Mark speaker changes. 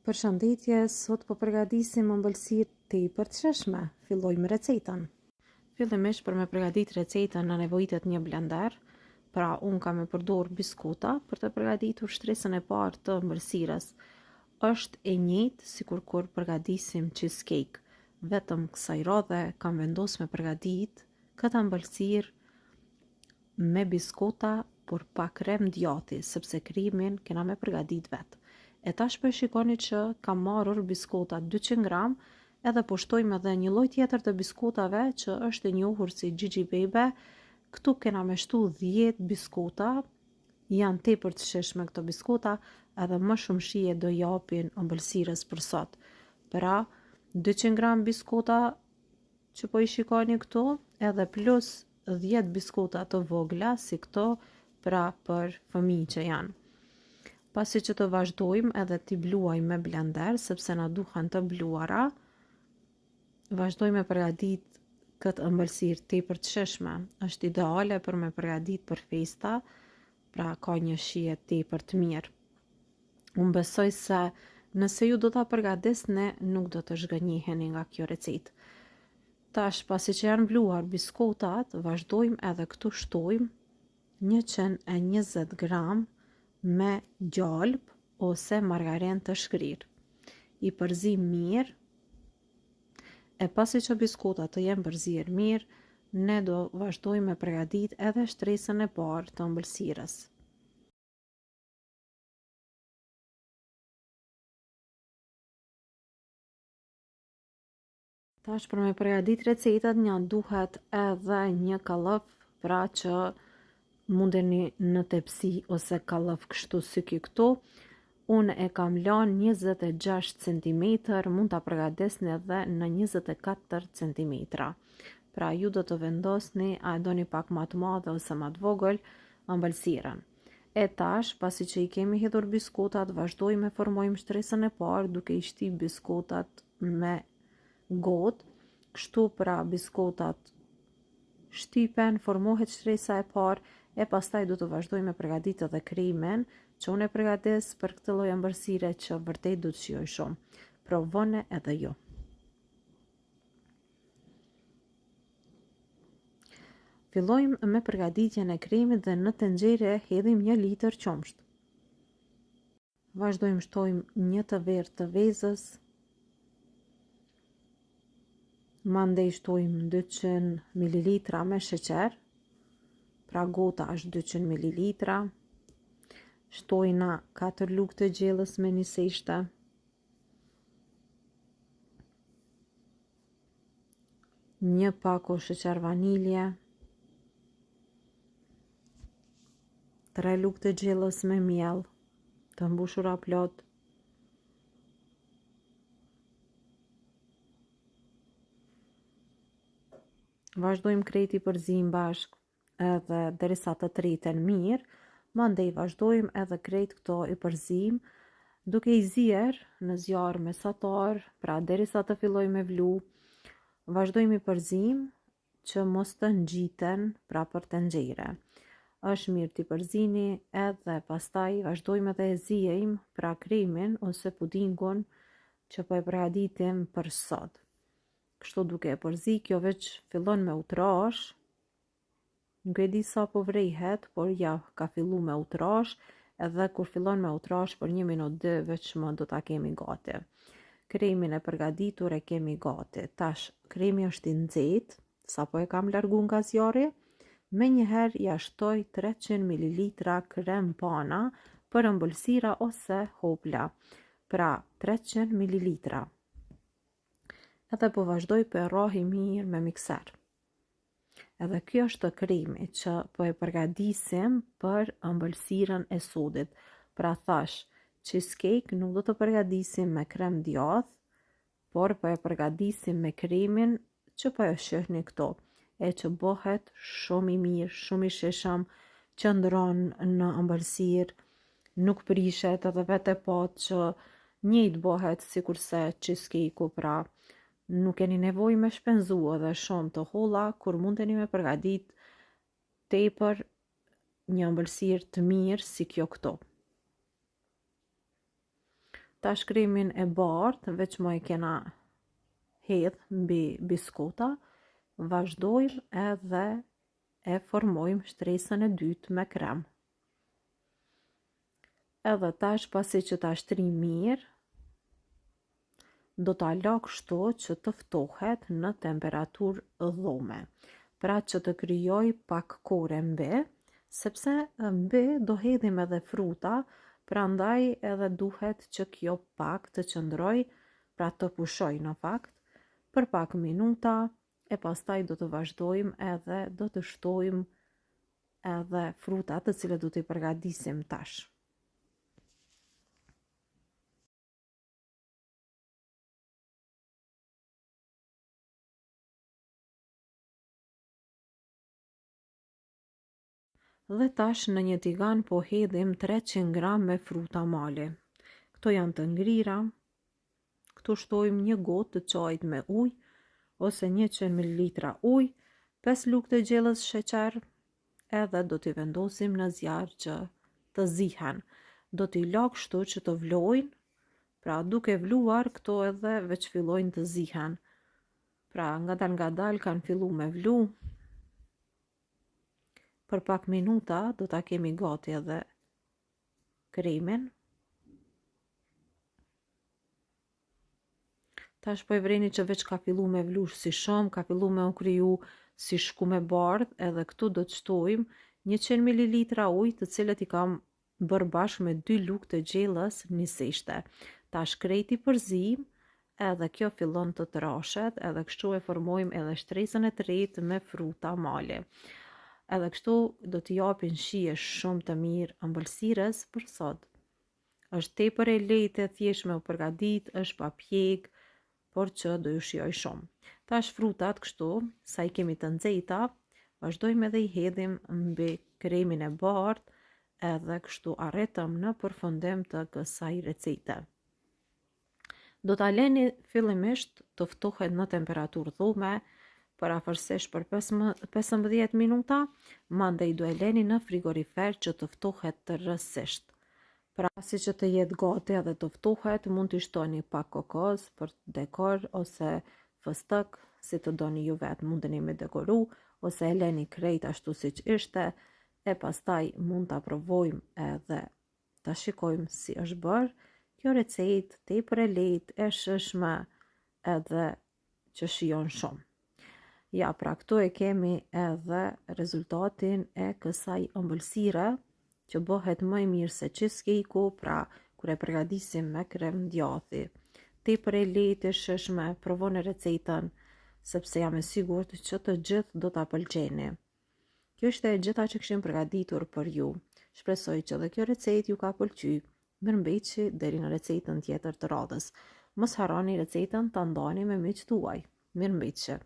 Speaker 1: Përshëndetje, sot po përgatisim ëmbëlsirë tepër të shijshme. Fillojmë recetën. Fillimisht për me përgatitë recetën na nevojitet një blender. Pra, unë kam e përdor biskuta për të përgatitur shtresën e parë të ëmbëlsirës. Është e njëjtë sikur kur përgatisim cheesecake. Vetëm kësaj radhe kam vendosur me përgatitë këtë ëmbëlsirë me biskuta, por pa krem djati, sepse krimin kena me përgatit vetë. E tash po shikoni që kam marrur biskota 200 gram, edhe po shtojmë edhe një lloj tjetër të biskotave që është e njohur si Gigi Bebe. Këtu kena me shtu 10 biskota, janë tepër të shijshme këto biskota, edhe më shumë shije do japin ëmbëlsirës për sot. Pra, 200 gram biskota që po i shikoni këtu, edhe plus 10 biskota të vogla si këto, pra për fëmijë që janë. Pasi që të vazhdojmë edhe t'i bluajmë me blender, sepse na duhen të bluara, vazhdojmë me përgatit këtë ëmbëlsirë tepër të shijshme. Është ideale për me përgatit për festa, pra ka një shije tepër të mirë. Unë besoj se nëse ju do ta përgatisni, nuk do të zhgënjiheni nga kjo recetë. Tash, pasi që janë bluar biskotat, vazhdojmë edhe këtu shtojmë 120 gram me gjalp ose margarin të shkrirë. I përzim mirë, e pasi që biskotat të jenë përzirë mirë, ne do vazhdojmë me përgatit edhe shtresën e parë të ëmbëlsirës. Tash për me përgatit recetat një duhet edhe një kallëf, pra që mundeni në tepsi ose kallëf kështu si këtu. Unë e kam lanë 26 cm, mund ta përgatisni edhe në 24 cm. Pra ju do të vendosni a e doni pak më të madhe ose më të vogël ëmbëlsirën. E tash, pasi që i kemi hedhur biskotat, vazhdojmë me formojmë shtresën e parë duke i shtyp biskotat me gotë. Kështu pra biskotat shtypen, formohet shtresa e parë, e pastaj do të vazhdojmë me përgatit edhe krimin që unë e përgatis për këtë lloj ëmbëlsire që vërtet do të shijoj shumë. Provoni edhe ju. Fillojmë me përgatitjen e kremit dhe në tenxhere hedhim 1 litër qumsht. Vazhdojmë shtojmë 1 të verë të vezës. Mandej shtojmë 200 ml me sheqer. Pra gota është 200 ml. Shtojna 4 lugë të gjellës me një seshte. Një pako sheqer vanilje. 3 lugë të gjellës me miell, të mbushura plot. Vazhdojmë krejt i përzim bashk edhe derisa të triten mirë, mandej vazhdojmë edhe krejt këto i përzim duke i zier në zjarr mesatar, pra derisa të filloj me vlu. Vazhdojmë i përzim që mos të ngjiten, pra për tenxhere. Është mirë t'i përzini edhe pastaj vazhdojmë edhe e ziejmë pra kremin ose pudingun që po e përgatitim për sot. Kështu duke e përzi, kjo veç fillon me u trash. Nuk e di sa po vrejhet, por ja ka fillu me u trash, edhe kur fillon me u trash për 1 minutë 2 veç më do ta kemi gati. Kremin e përgatitur e kemi gati. Tash kremi është i nxehtë, sapo e kam largu nga zjarri. Menjëherë ja shtoj 300 ml krem pana për ëmbëlsira ose hopla. Pra 300 ml. Edhe po vazhdoj për e rrohi mirë me mikser. Edhe kjo është kremi që po e përgatisim për ëmbëlsirën e sodit. Pra thash, cheesecake nuk do të përgatisim me krem djath, por po e përgatisim me kremin që po e shihni këto, e që bëhet shumë i mirë, shumë i shijshëm, qëndron në ëmbëlsirë, nuk prishet, edhe vetë e pat që njëjtë bëhet sikurse cheesecake-u, pra nuk keni nevojë me shpenzu edhe shumë të holla kur mundeni me përgatit tepër një ëmbëlsirë të mirë si kjo këto. Tash kremin e bardhë, veç më e kena hedh mbi biskota, vazhdojmë edhe e formojmë shtresën e dytë me krem. Edhe tash pasi që ta shtri mirë, do ta la kështu që të ftohet në temperaturë dhome, pra që të krijoj pak kore mbi, sepse mbi do hedhim edhe fruta, prandaj edhe duhet që kjo pak të qëndroj, pra të pushoj në fakt, për pak minuta, e pastaj do të vazhdojmë edhe do të shtojmë edhe frutat të cilët do t'i përgatisim tash. Dhe tash në një tigan po hedhim 300 gram me fruta mali. Këto janë të ngrira, këtu shtojmë një gotë të çajit me ujë, ose 100 ml ujë, 5 lugë të gjellës sheqer, edhe do t'i vendosim në zjarr që të zihen. Do t'i la kështu që të vlojnë, pra duke vluar këto edhe veç fillojnë të zihen. Pra nga dal kanë fillu me vlu, për pak minuta do ta kemi gati edhe kremin. Tash po e vreni që veç ka fillu me vlu si shumë, ka fillu me u kriju si shkum e bardhë, edhe këtu do të shtojmë 100 ml ujë, të cilët i kam bërë bashkë me 2 lugë të gjellës niseshte. Tash krejti përzim, edhe kjo fillon të trashet, edhe kështu e formojmë edhe shtresën e tretë me fruta mali. Edhe kështu do t'i japin shije shumë të mirë ëmbëlsirës për sot. Është tepër e lehtë e thjeshtë me u përgatit, është pa pjek, por që do ju shijoj shumë. Tash frutat kështu, sa i kemi të nxehta, vazhdojmë edhe i hedhim mbi kremin e bardhë, edhe kështu arritëm në përfundim të kësaj recete. Do ta leni fillimisht të ftohet në temperaturë dhome, për afërsisht për 15 minuta, mandej do e leni në frigorifer që të ftohet të rësisht. Pra si që të jetë gati edhe të ftohet, mund t'i shtoni pak kokoz për dekor, ose fëstëk, si të doni ju vetë, mundeni me dekoru, ose e leni krejt ashtu si që ishte, e pastaj mund t'a provojmë edhe t'a shikojmë si është bërë. Kjo recetë tepër e lehtë, e shishme, edhe që shijon shumë. Ja, pra këtu e kemi edhe rezultatin e kësaj ëmbëlsire, që bëhet më i mirë se cheesecake-u, pra kur e përgatisim me krem djathi. Tepër e lehtë, e shishme, provoni recetën, sepse jam e sigurt që të gjithë do ta pëlqeni. Kjo ishte e gjitha që kishim përgatitur për ju. Shpresoj që dhe kjo recetë ju ka pëlqyer. Mirëmbëjtje deri në recetën tjetër të radhës. Mos harroni recetën ta ndani me miqtë tuaj. Mirëmbëjtje.